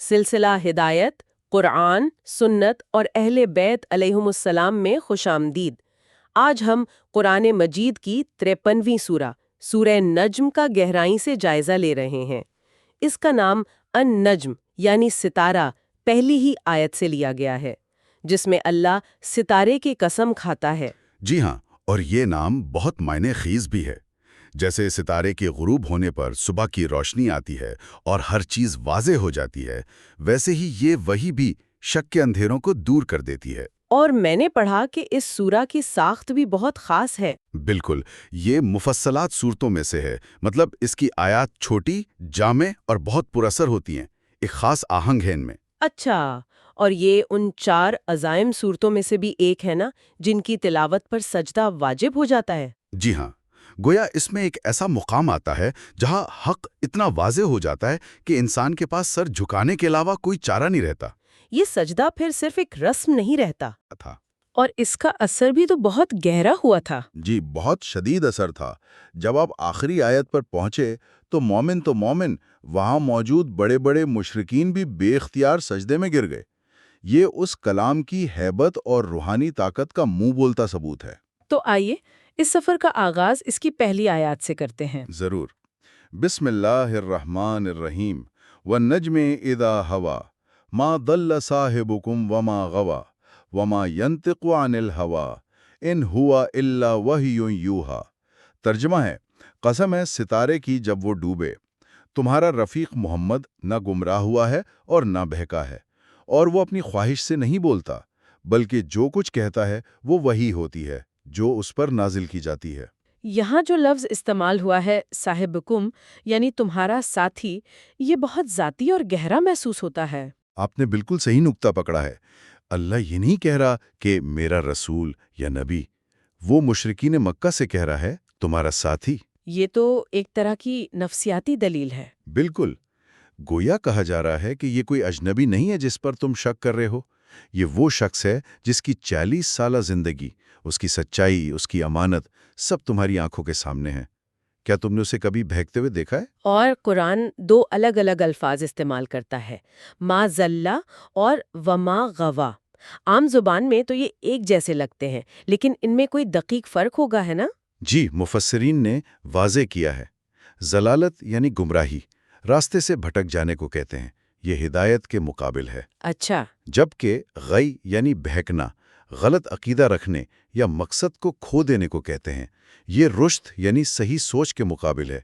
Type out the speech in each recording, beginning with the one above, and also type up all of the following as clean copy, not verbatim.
سلسلہ ہدایت، قرآن، سنت اور اہل بیت علیہم السلام میں خوش آمدید۔ آج ہم قرآن مجید کی 53ویں سورہ، سورہ نجم کا گہرائی سے جائزہ لے رہے ہیں۔ اس کا نام النجم یعنی ستارہ پہلی ہی آیت سے لیا گیا ہے، جس میں اللہ ستارے کی قسم کھاتا ہے۔ جی ہاں، اور یہ نام بہت معنی خیز بھی ہے۔ جیسے ستارے کے غروب ہونے پر صبح کی روشنی آتی ہے اور ہر چیز واضح ہو جاتی ہے، ویسے ہی یہ وحی بھی شک کے اندھیروں کو دور کر دیتی ہے۔ اور میں نے پڑھا کہ اس سورہ کی ساخت بھی بہت خاص ہے۔ بالکل، یہ مفصلات صورتوں میں سے ہے، مطلب اس کی آیات چھوٹی، جامع اور بہت پر اثر ہوتی ہیں۔ ایک خاص آہنگ ہے ان میں۔ اچھا، اور یہ ان 4 عزائم صورتوں میں سے بھی ایک ہے نا، جن کی تلاوت پر سجدہ واجب ہو جاتا ہے؟ جی ہاں، گویا اس میں ایک ایسا مقام آتا ہے جہاں حق اتنا واضح ہو جاتا ہے کہ انسان کے پاس سر جھکانے کے علاوہ کوئی چارہ نہیں رہتا۔ یہ سجدہ پھر صرف ایک رسم نہیں رہتا، تھا اور اس کا اثر بھی تو بہت گہرا ہوا تھا۔ جی، بہت شدید اثر تھا۔ جب آپ آخری آیت پر پہنچے تو مومن وہاں موجود بڑے بڑے مشرکین بھی بے اختیار سجدے میں گر گئے۔ یہ اس کلام کی ہیبت اور روحانی طاقت کا منہ بولتا ثبوت ہے۔ تو آئیے اس سفر کا آغاز اس کی پہلی آیات سے کرتے ہیں۔ ضرور۔ بسم اللہ الرحمن الرحیم والنجم اذا ہوا ما ضل صاحبکم وما غوا وما ينطق عن الهوى ان هو الا وحی یوحی۔ ترجمہ ہے، قسم ہے ستارے کی جب وہ ڈوبے، تمہارا رفیق محمد نہ گمراہ ہوا ہے اور نہ بہکا ہے، اور وہ اپنی خواہش سے نہیں بولتا، بلکہ جو کچھ کہتا ہے وہ وحی ہوتی ہے جو اس پر نازل کی جاتی ہے۔ یہاں جو لفظ استعمال ہوا ہے صاحبکم یعنی تمہارا ساتھی، یہ بہت ذاتی اور گہرا محسوس ہوتا ہے۔ آپ نے بالکل صحیح نکتہ پکڑا ہے۔ اللہ یہ نہیں کہہ رہا کہ میرا رسول یا نبی، وہ مشرکین مکہ سے کہہ رہا ہے تمہارا ساتھی۔ یہ تو ایک طرح کی نفسیاتی دلیل ہے۔ بالکل، گویا کہا جا رہا ہے کہ یہ کوئی اجنبی نہیں ہے جس پر تم شک کر رہے ہو، یہ وہ شخص ہے جس کی 40 سالہ زندگی، اس کی سچائی، اس کی امانت، سب تمہاری آنکھوں کے سامنے ہے۔ کیا تم نے اسے کبھی بہکتے ہوئے دیکھا ہے؟ اور قرآن 2 الگ الگ الفاظ استعمال کرتا ہے، ما ذلہ اور وما غوا۔ عام زبان میں تو یہ ایک جیسے لگتے ہیں، لیکن ان میں کوئی دقیق فرق ہوگا، ہے نا؟ جی، مفسرین نے واضح کیا ہے۔ ضلالت یعنی گمراہی، راستے سے بھٹک جانے کو کہتے ہیں، یہ ہدایت کے مقابل ہے۔ اچھا، جبکہ غی یعنی بہکنا، غلط عقیدہ رکھنے یا مقصد کو کھو دینے کو کہتے ہیں، یہ رشد یعنی صحیح سوچ کے مقابل ہے۔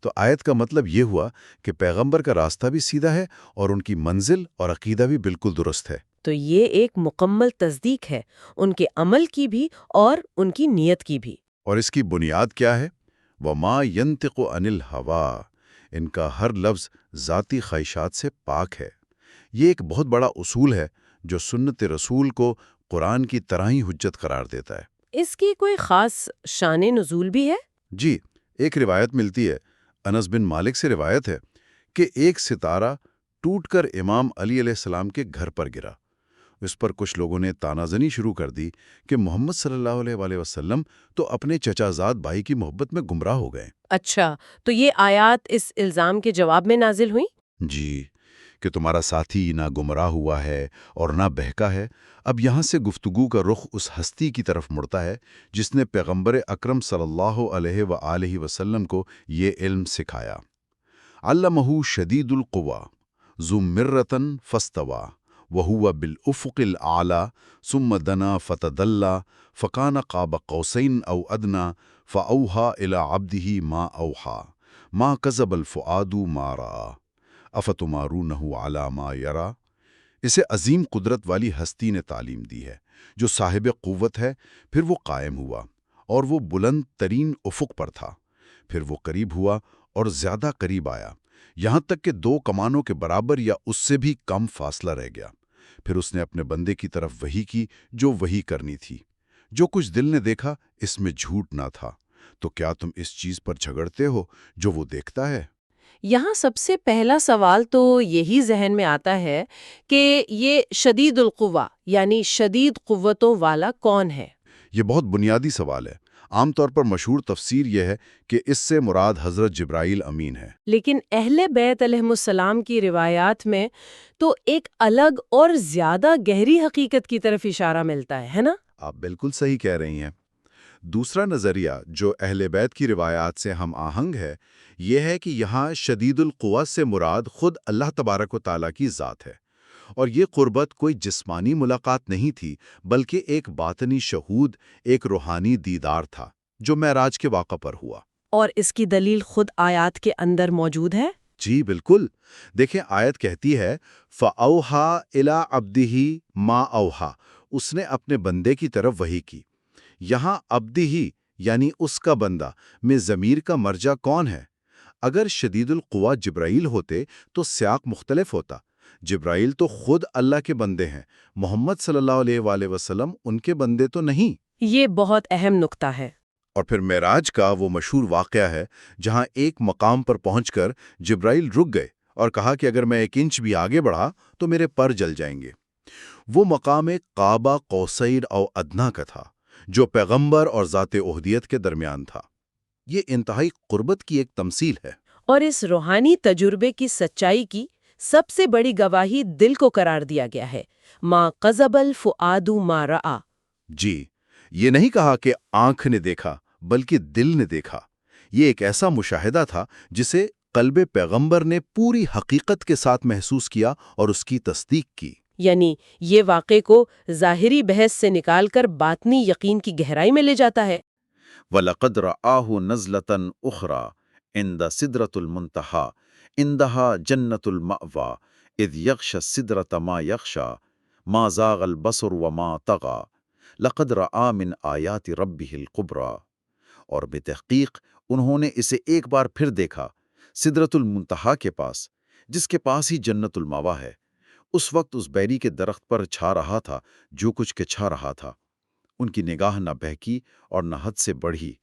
تو آیت کا مطلب یہ ہوا کہ پیغمبر کا راستہ بھی سیدھا ہے اور ان کی منزل اور عقیدہ بھی بالکل درست ہے۔ تو یہ ایک مکمل تصدیق ہے، ان کے عمل کی بھی اور ان کی نیت کی بھی۔ اور اس کی بنیاد کیا ہے؟ وَمَا يَنْتِقُ عَنِ الْهَوَىٰ، ان کا ہر لفظ ذاتی خواہشات سے پاک ہے۔ یہ ایک بہت بڑا اصول ہے جو سنت رسول کو قرآن کی طرح ہی حجت قرار دیتا ہے۔ اس کی کوئی خاص شان نزول بھی ہے؟ جی، ایک روایت ملتی ہے، انس بن مالک سے روایت ہے کہ ایک ستارہ ٹوٹ کر امام علی علیہ السلام کے گھر پر گرا۔ اس پر کچھ لوگوں نے تانا زنی شروع کر دی کہ محمد صلی اللہ علیہ وآلہ وسلم تو اپنے چچا زاد بھائی کی محبت میں گمراہ ہو گئے۔ اچھا، تو یہ آیات اس الزام کے جواب میں نازل ہوئی؟ جی، کہ تمہارا ساتھی نہ گمراہ ہوا ہے اور نہ بہکا ہے۔ اب یہاں سے گفتگو کا رخ اس ہستی کی طرف مڑتا ہے جس نے پیغمبر اکرم صلی اللہ علیہ وآلہ وسلم کو یہ علم سکھایا۔ علمہ شدید القویٰ ذو مرۃ فاستویٰ وہو بالافق الاعلیٰ ثم دنا فتدلی فکان قاب قوسین او ادنیٰ فاوحی الی عبدہ ما اوحی ما کذب الفؤاد ما رأی افتمارونہ علی ما یری۔ اسے عظیم قدرت والی ہستی نے تعلیم دی ہے جو صاحب قوت ہے، پھر وہ قائم ہوا اور وہ بلند ترین افق پر تھا، پھر وہ قریب ہوا اور زیادہ قریب آیا، یہاں تک کہ 2 کمانوں کے برابر یا اس سے بھی کم فاصلہ رہ گیا۔ پھر اس نے اپنے بندے کی طرف وحی کی جو وحی کرنی تھی۔ جو کچھ دل نے دیکھا اس میں جھوٹ نہ تھا۔ تو کیا تم اس چیز پر جھگڑتے ہو جو وہ دیکھتا ہے؟ یہاں سب سے پہلا سوال تو یہی ذہن میں آتا ہے کہ یہ شدید القویٰ یعنی شدید قوتوں والا کون ہے؟ یہ بہت بنیادی سوال ہے۔ عام طور پر مشہور تفسیر یہ ہے کہ اس سے مراد حضرت جبرائیل امین ہے۔ لیکن اہل بیت علیہم السلام کی روایات میں تو ایک الگ اور زیادہ گہری حقیقت کی طرف اشارہ ملتا ہے نا؟ آپ بالکل صحیح کہہ رہی ہیں۔ دوسرا نظریہ جو اہل بیت کی روایات سے ہم آہنگ ہے، یہ ہے کہ یہاں شدید القوہ سے مراد خود اللہ تبارک و تعالیٰ کی ذات ہے، اور یہ قربت کوئی جسمانی ملاقات نہیں تھی بلکہ ایک باطنی شہود، ایک روحانی دیدار تھا جو معراج کے واقعہ پر ہوا۔ اور اس کی دلیل خود آیات کے اندر موجود ہے؟ جی بالکل، دیکھیں آیت کہتی ہے فَأَوْحَىٰ إِلَىٰ عَبْدِهِ مَا أَوْحَىٰ، اس نے اپنے بندے کی طرف وحی کی۔ یہاں عبدہ یعنی اس کا بندہ میں ضمیر کا مرجع کون ہے؟ اگر شدید القوہ جبرائیل ہوتے تو سیاق مختلف ہوتا۔ جبرائیل تو خود اللہ کے بندے ہیں، محمد صلی اللہ علیہ وآلہ وسلم ان کے بندے تو نہیں۔ یہ بہت اہم نقطہ ہے۔ اور پھر معراج کا وہ مشہور واقعہ ہے جہاں ایک مقام پر پہنچ کر جبرائیل رک گئے اور کہا کہ اگر میں 1 انچ بھی آگے بڑھا تو میرے پر جل جائیں گے۔ وہ مقام ایک قاب قوسین او ادنیٰ کا تھا جو پیغمبر اور ذات احدیت کے درمیان تھا۔ یہ انتہائی قربت کی ایک تمثیل ہے۔ اور اس روحانی تجربے کی سچائی کی سب سے بڑی گواہی دل کو قرار دیا گیا ہے۔ ما قذب الفؤاد ما رأى۔ جی، یہ نہیں کہا کہ آنکھ نے دیکھا بلکہ دل نے دیکھا۔ یہ ایک ایسا مشاہدہ تھا جسے قلب پیغمبر نے پوری حقیقت کے ساتھ محسوس کیا اور اس کی تصدیق کی۔ یعنی یہ واقعے کو ظاہری بحث سے نکال کر باطنی یقین کی گہرائی میں لے جاتا ہے۔ وَلَقَدْ رَآهُ نَزْلَةً أُخْرَىٰ عِنْدَ سِدْرَةِ الْمُنتَهَىٰ عِنْدَهَا جَنَّةُ الْمَأْوَىٰ إِذْ يَغْشَى السِّدْرَةَ مَا يَغْشَىٰ مَا زَاغَ الْبَصَرُ وَمَا طَغَىٰ لَقَدْ رَآ مِنْ آيَاتِ رَبِّهِ الْكُبْرَىٰ۔ اور بتحقیق انہوں نے اسے ایک بار پھر دیکھا، سدرۃ المنتہا کے پاس، جس کے پاس ہی جنت المأویٰ ہے۔ اس وقت اس بیری کے درخت پر چھا رہا تھا جو کچھ کے چھا رہا تھا۔ ان کی نگاہ نہ بہکی اور نہ حد سے بڑھی۔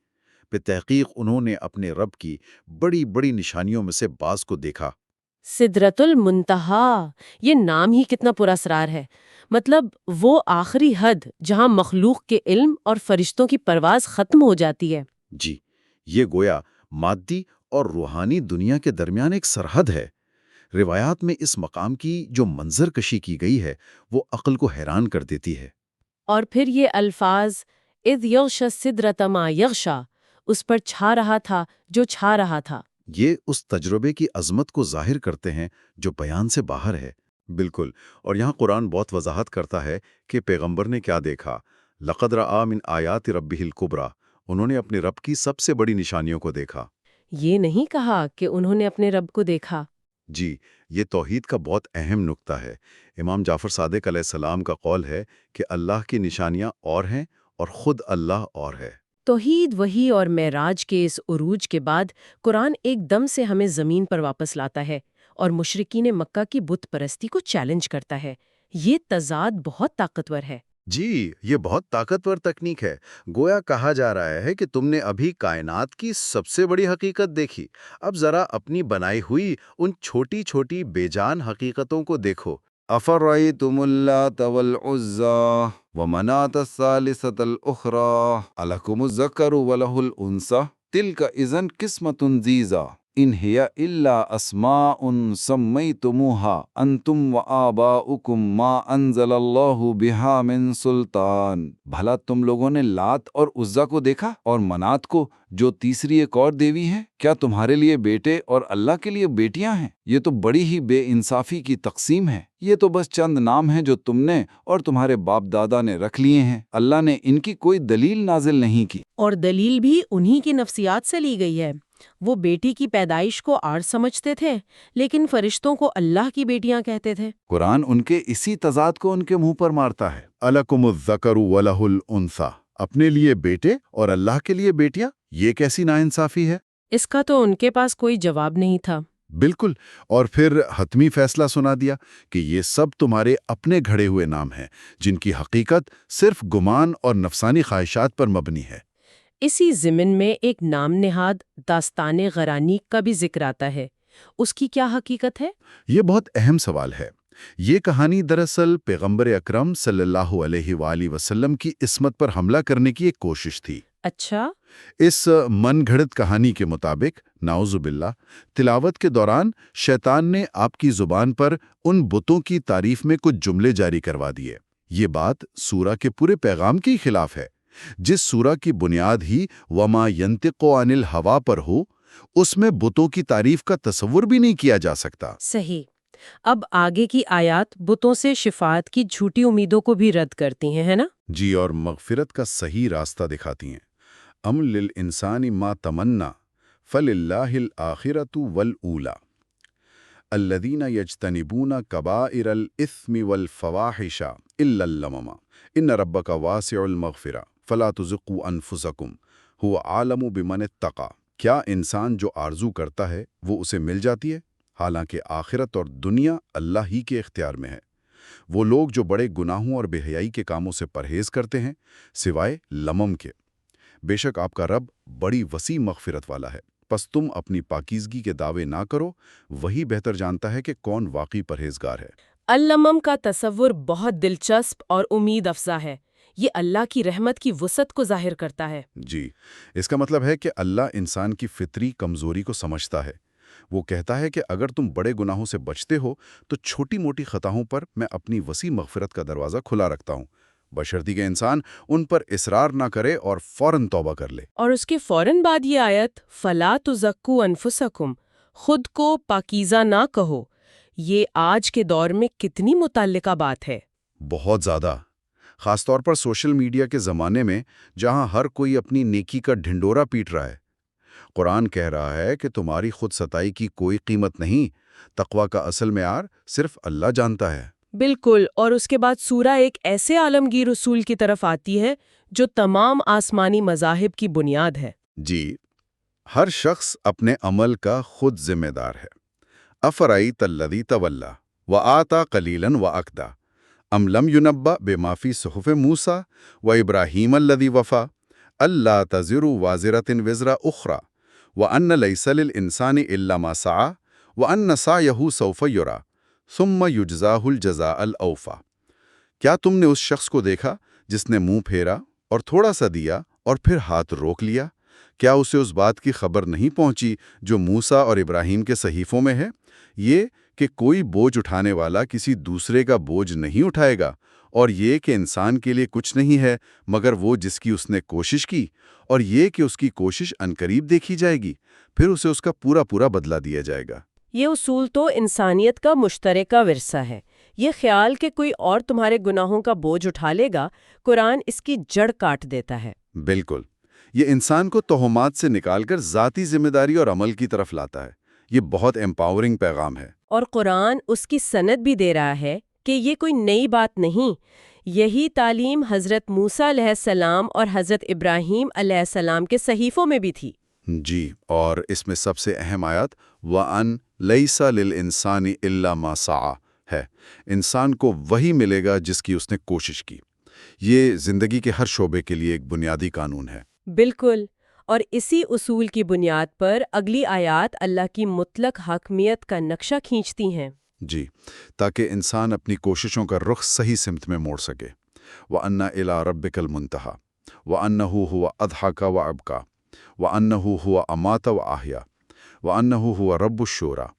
بتحقیق انہوں نے اپنے رب کی بڑی بڑی نشانیوں میں سے بعض کو دیکھا۔ سدرۃ المنتہا، یہ نام ہی کتنا پراسرار ہے۔ مطلب وہ آخری حد جہاں مخلوق کے علم اور فرشتوں کی پرواز ختم ہو جاتی ہے۔ جی، یہ گویا مادی اور روحانی دنیا کے درمیان ایک سرحد ہے۔ روایات میں اس مقام کی جو منظر کشی کی گئی ہے وہ عقل کو حیران کر دیتی ہے۔ اور پھر یہ الفاظ اذ یغشی السدرۃ ما یغشی، اس پر چھا رہا تھا جو چھا رہا تھا، یہ اس تجربے کی عظمت کو ظاہر کرتے ہیں جو بیان سے باہر ہے۔ بالکل، اور یہاں قرآن بہت وضاحت کرتا ہے کہ پیغمبر نے کیا دیکھا۔ لقد رآ من آیات ربہ الکبریٰ، انہوں نے اپنے رب کی سب سے بڑی نشانیوں کو دیکھا۔ یہ نہیں کہا کہ انہوں نے اپنے رب کو دیکھا۔ جی، یہ توحید کا بہت اہم نقطہ ہے۔ امام جعفر صادق علیہ السلام کا قول ہے کہ اللہ کی نشانیاں اور ہیں اور خود اللہ اور ہے۔ توحید، وحی اور معراج کے اس عروج کے بعد قرآن ایک دم سے ہمیں زمین پر واپس لاتا ہے اور مشرکین مکہ کی بت پرستی کو چیلنج کرتا ہے۔ یہ تضاد بہت طاقتور ہے۔ جی، یہ بہت طاقتور تکنیک ہے۔ گویا کہا جا رہا ہے کہ تم نے ابھی کائنات کی سب سے بڑی حقیقت دیکھی، اب ذرا اپنی بنائی ہوئی ان چھوٹی چھوٹی بے جان حقیقتوں کو دیکھو۔ أَفَرَأَيْتُمُ اللَّاتَ وَالْعُزَّىٰ وَمَنَاةَ الثَّالِثَةَ الْأُخْرَىٰ أَلَكُمُ الذَّكَرُ وَلَهُ الْأُنثَىٰ تِلْكَ إِذًا قِسْمَةٌ ضِیزَىٰ إِنْ هِیَ إِلَّا أَسْمَاءٌ سَمَّیْتُمُوهَا أَنْتُمْ وَآبَاؤُكُمْ مَا أَنزَلَ اللَّهُ بِهَا مِنْ سُلْطَانٍ۔ بھلا تم لوگوں نے لات اور عزا کو دیکھا اور منات کو جو تیسری ایک اور دیوی ہے؟ کیا تمہارے لیے بیٹے اور اللہ کے لیے بیٹیاں ہیں؟ یہ تو بڑی ہی بے انصافی کی تقسیم ہے۔ یہ تو بس چند نام ہیں جو تم نے اور تمہارے باپ دادا نے رکھ لیے ہیں، اللہ نے ان کی کوئی دلیل نازل نہیں کی۔ اور دلیل بھی انہی کی نفسیات سے لی گئی ہے۔ وہ بیٹی کی پیدائش کو آڑ سمجھتے تھے لیکن فرشتوں کو اللہ کی بیٹیاں کہتے تھے۔ قرآن ان کے اسی تضاد کو ان کے منہ پر مارتا ہے۔ أَلَكُمُ الذَّكَرُ وَلَهُ الْأُنثَىٰ، اپنے لیے بیٹے اور اللہ کے لیے بیٹیاں، یہ کیسی ناانصافی ہے؟ اس کا تو ان کے پاس کوئی جواب نہیں تھا۔ بالکل، اور پھر حتمی فیصلہ سنا دیا کہ یہ سب تمہارے اپنے گھڑے ہوئے نام ہیں جن کی حقیقت صرف گمان اور نفسانی خواہشات پر مبنی ہے۔ اسی ضمن میں ایک نام نہاد داستان غرانی کا بھی ذکر آتا ہے۔ اس کی کیا حقیقت ہے؟ یہ بہت اہم سوال ہے۔ یہ کہانی دراصل پیغمبر اکرم صلی اللہ علیہ وآلہ وسلم کی عصمت پر حملہ کرنے کی ایک کوشش تھی۔ اچھا، اس من گھڑت کہانی کے مطابق نعوذ باللہ تلاوت کے دوران شیطان نے آپ کی زبان پر ان بتوں کی تعریف میں کچھ جملے جاری کروا دیے۔ یہ بات سورہ کے پورے پیغام کے خلاف ہے۔ جس سورہ کی بنیاد ہی وما ینطق عن الہوا پر ہو، اس میں بتوں کی تعریف کا تصور بھی نہیں کیا جا سکتا۔ صحیح۔ اب آگے کی آیات بتوں سے شفاعت کی جھوٹی امیدوں کو بھی رد کرتی ہیں، ہے نا؟ جی، اور مغفرت کا صحیح راستہ دکھاتی ہیں۔ ام للانسان ما تمنا فللہ الآخرۃ والأولی الذین یجتنبون کبائر الاثم والفواحش الا اللمم ان ربک واسع المغفرہ فلا تزقوا انفسکم هو عالم بمن اتقی۔ کیا انسان جو آرزو کرتا ہے وہ اسے مل جاتی ہے؟ حالانکہ آخرت اور دنیا اللہ ہی کے اختیار میں ہے۔ وہ لوگ جو بڑے گناہوں اور بے حیائی کے کاموں سے پرہیز کرتے ہیں سوائے لمم کے۔ بے شک آپ کا رب بڑی وسیع مغفرت والا ہے، پس تم اپنی پاکیزگی کے دعوے نہ کرو، وہی بہتر جانتا ہے کہ کون واقعی پرہیزگار ہے۔ اللمم کا تصور بہت دلچسپ اور امید افزا ہے۔ یہ اللہ کی رحمت کی وسعت کو ظاہر کرتا ہے۔ جی، اس کا مطلب ہے کہ اللہ انسان کی فطری کمزوری کو سمجھتا ہے۔ وہ کہتا ہے کہ اگر تم بڑے گناہوں سے بچتے ہو تو چھوٹی موٹی خطاؤں پر میں اپنی وسیع مغفرت کا دروازہ کھلا رکھتا ہوں، بشرطی کہ انسان ان پر اصرار نہ کرے اور فوراً توبہ کر لے۔ اور اس کے فوراً بعد یہ آیت فَلَا تُزَكُّوا أَنفُسَكُمْ، خود کو پاکیزہ نہ کہو، یہ آج کے دور میں کتنی متعلقہ بات ہے۔ بہت زیادہ، خاص طور پر سوشل میڈیا کے زمانے میں جہاں ہر کوئی اپنی نیکی کا ڈھنڈورا پیٹ رہا ہے۔ قرآن کہہ رہا ہے کہ تمہاری خود ستائی کی کوئی قیمت نہیں، تقوی کا اصل معیار صرف اللہ جانتا ہے۔ بالکل، اور اس کے بعد سورہ ایک ایسے عالمگیر اصول کی طرف آتی ہے جو تمام آسمانی مذاہب کی بنیاد ہے۔ جی، ہر شخص اپنے عمل کا خود ذمہ دار ہے۔ افرأیت الذی تولی وآتی قلیلا واکدی ام لم ینبأ بما فی صحف موسیٰ وابراہیم الذی وفی الا تزر وازرۃ وزر اخری وان لیس للانسان الا ما سعی وان سعیہ سوف یری ثم یجزاہ الجزاء الاوفی۔ کیا تم نے اس شخص کو دیکھا جس نے منہ پھیرا اور تھوڑا سا دیا اور پھر ہاتھ روک لیا؟ کیا اسے اس بات کی خبر نہیں پہنچی جو موسیٰ اور ابراہیم کے صحیفوں میں ہے؟ یہ کہ کوئی بوجھ اٹھانے والا کسی دوسرے کا بوجھ نہیں اٹھائے گا، اور یہ کہ انسان کے لیے کچھ نہیں ہے مگر وہ جس کی اس نے کوشش کی، اور یہ کہ اس کی کوشش عنقریب دیکھی جائے گی، پھر اسے اس کا پورا بدلہ دیا جائے گا۔ یہ اصول تو انسانیت کا مشترکہ ورثہ ہے۔ یہ خیال کہ کوئی اور تمہارے گناہوں کا بوجھ اٹھا لے گا، قرآن اس کی جڑ کاٹ دیتا ہے۔ بالکل، یہ انسان کو توہمات سے نکال کر ذاتی ذمہ داری اور عمل کی طرف لاتا ہے۔ یہ بہت امپاورنگ پیغام ہے۔ اور قرآن اس کی سند بھی دے رہا ہے کہ یہ کوئی نئی بات نہیں، یہی تعلیم حضرت موسیٰ علیہ السلام اور حضرت ابراہیم علیہ السلام کے صحیفوں میں بھی تھی۔ جی، اور اس میں سب سے اہم آیت وَأَن لَيْسَ لِلْإِنسَانِ إِلَّا مَا سَعَى ہے۔ انسان کو وہی ملے گا جس کی اس نے کوشش کی۔ یہ زندگی کے ہر شعبے کے لیے ایک بنیادی قانون ہے۔ بالکل، اور اسی اصول کی بنیاد پر اگلی آیات اللہ کی مطلق حاکمیت کا نقشہ کھینچتی ہیں۔ جی، تاکہ انسان اپنی کوششوں کا رخ صحیح سمت میں موڑ سکے۔ وَأَنَّ إِلَىٰ رَبِّكَ الْمُنتَهَىٰ وَأَنَّهُ هُوَ أَضْحَكَ وَأَبْكَىٰ وَأَنَّهُ هُوَ أَمَاتَ وَأَحْيَا وَأَنَّهُ هُوَ رَبُّ الشُّعْرَىٰ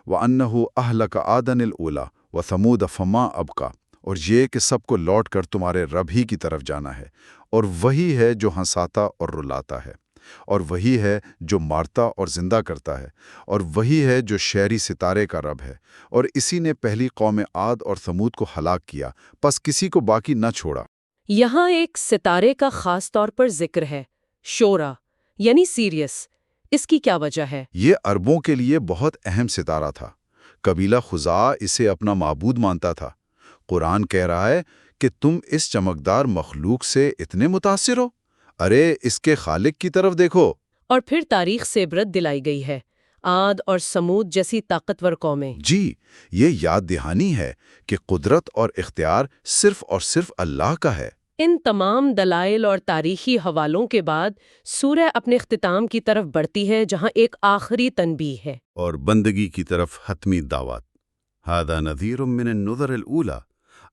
وَأَنَّهُ أَهْلَكَ عَادًا الْأُولَىٰ وَثَمُودَ فَمَا أَبْقَىٰ۔ اور یہ کہ سب کو لوٹ کر تمہارے رب ہی کی طرف جانا ہے، اور وہی ہے جو ہنساتا اور رلاتا ہے، اور وہی ہے جو مارتا اور زندہ کرتا ہے، اور وہی ہے جو شہری ستارے کا رب ہے، اور اسی نے پہلی قوم عاد اور ثمود کو ہلاک کیا، پس کسی کو باقی نہ چھوڑا۔ یہاں ایک ستارے کا خاص طور پر ذکر ہے، شورا یعنی سیریس۔ اس کی کیا وجہ ہے؟ یہ عربوں کے لیے بہت اہم ستارہ تھا۔ قبیلہ خزاع اسے اپنا معبود مانتا تھا۔ قرآن کہہ رہا ہے کہ تم اس چمکدار مخلوق سے اتنے متاثر ہو، ارے اس کے خالق کی طرف دیکھو۔ اور پھر تاریخ سے عبرت دلائی گئی ہے، عاد اور سمود جیسی طاقتور قومیں۔ جی، یہ یاد دہانی ہے کہ قدرت اور اختیار صرف اور صرف اللہ کا ہے۔ ان تمام دلائل اور تاریخی حوالوں کے بعد سورہ اپنے اختتام کی طرف بڑھتی ہے، جہاں ایک آخری تنبیہ ہے۔ اور بندگی کی طرف حتمی دعوت۔ هذا نذیر من النذر الاولى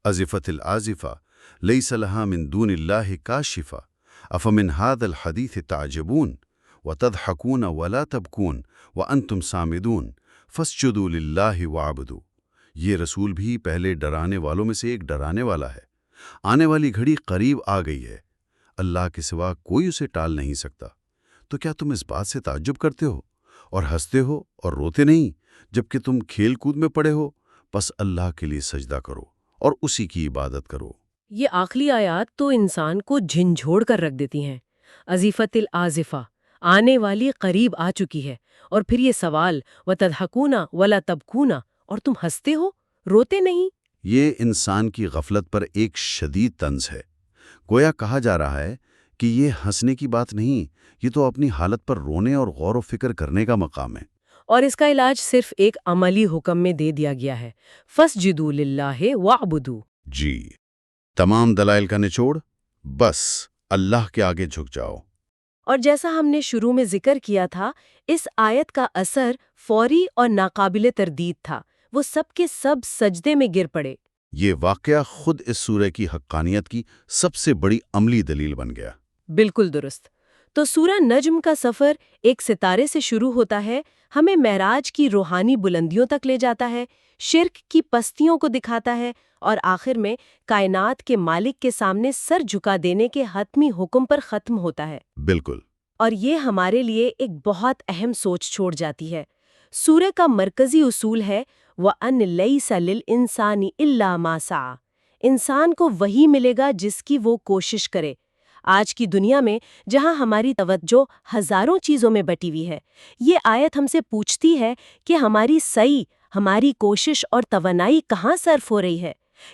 ازفت الازفة ليس لها من دون الله كاشفة افمن هذا الحديث تعجبون وتضحكون ولا تبكون وانتم سامدون فاسجدوا للہ واعبدوا۔ یہ رسول بھی پہلے ڈرانے والوں میں سے ایک ڈرانے والا ہے۔ آنے والی گھڑی قریب آ گئی ہے، اللہ کے سوا کوئی اسے ٹال نہیں سکتا۔ تو کیا تم اس بات سے تعجب کرتے ہو اور ہنستے ہو اور روتے نہیں جبکہ تم کھیل کود میں پڑے ہو؟ پس اللہ کے لیے سجدہ کرو اور اسی کی عبادت کرو۔ یہ آخری آیات تو انسان کو جھنجھوڑ کر رکھ دیتی ہیں۔ ازیفت الآزفہ، آنے والی قریب آ چکی ہے، اور پھر یہ سوال وَتَضْحَكُونَ وَلَا تَبْكُونَ، اور تم ہنستے ہو روتے نہیں۔ یہ انسان کی غفلت پر ایک شدید طنز ہے۔ گویا کہا جا رہا ہے کہ یہ ہنسنے کی بات نہیں، یہ تو اپنی حالت پر رونے اور غور و فکر کرنے کا مقام ہے۔ اور اس کا علاج صرف ایک عملی حکم میں دے دیا گیا ہے، فَاسْجُدُوا لِلَّهِ وَاعْبُدُوا۔ جی، تمام دلائل کا نچوڑ، بس اللہ کے آگے جھک جاؤ۔ اور جیسا ہم نے شروع میں ذکر کیا تھا، اس آیت کا اثر فوری اور ناقابل تردید تھا۔ وہ سب کے سب سجدے میں گر پڑے۔ یہ واقعہ خود اس سورہ کی حقانیت کی سب سے بڑی عملی دلیل بن گیا۔ بالکل درست۔ تو سورہ نجم کا سفر ایک ستارے سے شروع ہوتا ہے، ہمیں معراج کی روحانی بلندیوں تک لے جاتا ہے، شرک کی پستیوں کو دکھاتا ہے، اور آخر میں کائنات کے مالک کے سامنے سر جھکا دینے کے حتمی حکم پر ختم ہوتا ہے۔ بالکل۔ اور یہ ہمارے لیے ایک بہت اہم سوچ چھوڑ جاتی ہے۔ سورہ کا مرکزی اصول ہے وَأَنْ لَيْسَ لِلْإِنسَانِ إِلَّا مَا سَعَى۔ انسان کو وہی ملے گا جس کی وہ کوشش کرے۔ آج کی دنیا میں جہاں ہماری توجہ ہزاروں چیزوں میں بٹی ہوئی ہے، یہ آیت ہم سے پوچھتی ہے کہ ہماری سعی، ہماری کوشش اور توانائی کہاں صرف ہو رہی ہے؟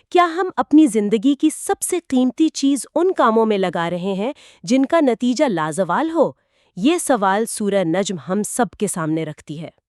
کیا ہم اپنی زندگی کی سب سے قیمتی چیز ان کاموں میں لگا رہے ہیں جن کا نتیجہ لازوال ہو؟ یہ سوال سورہ نجم ہم سب کے سامنے رکھتی ہے۔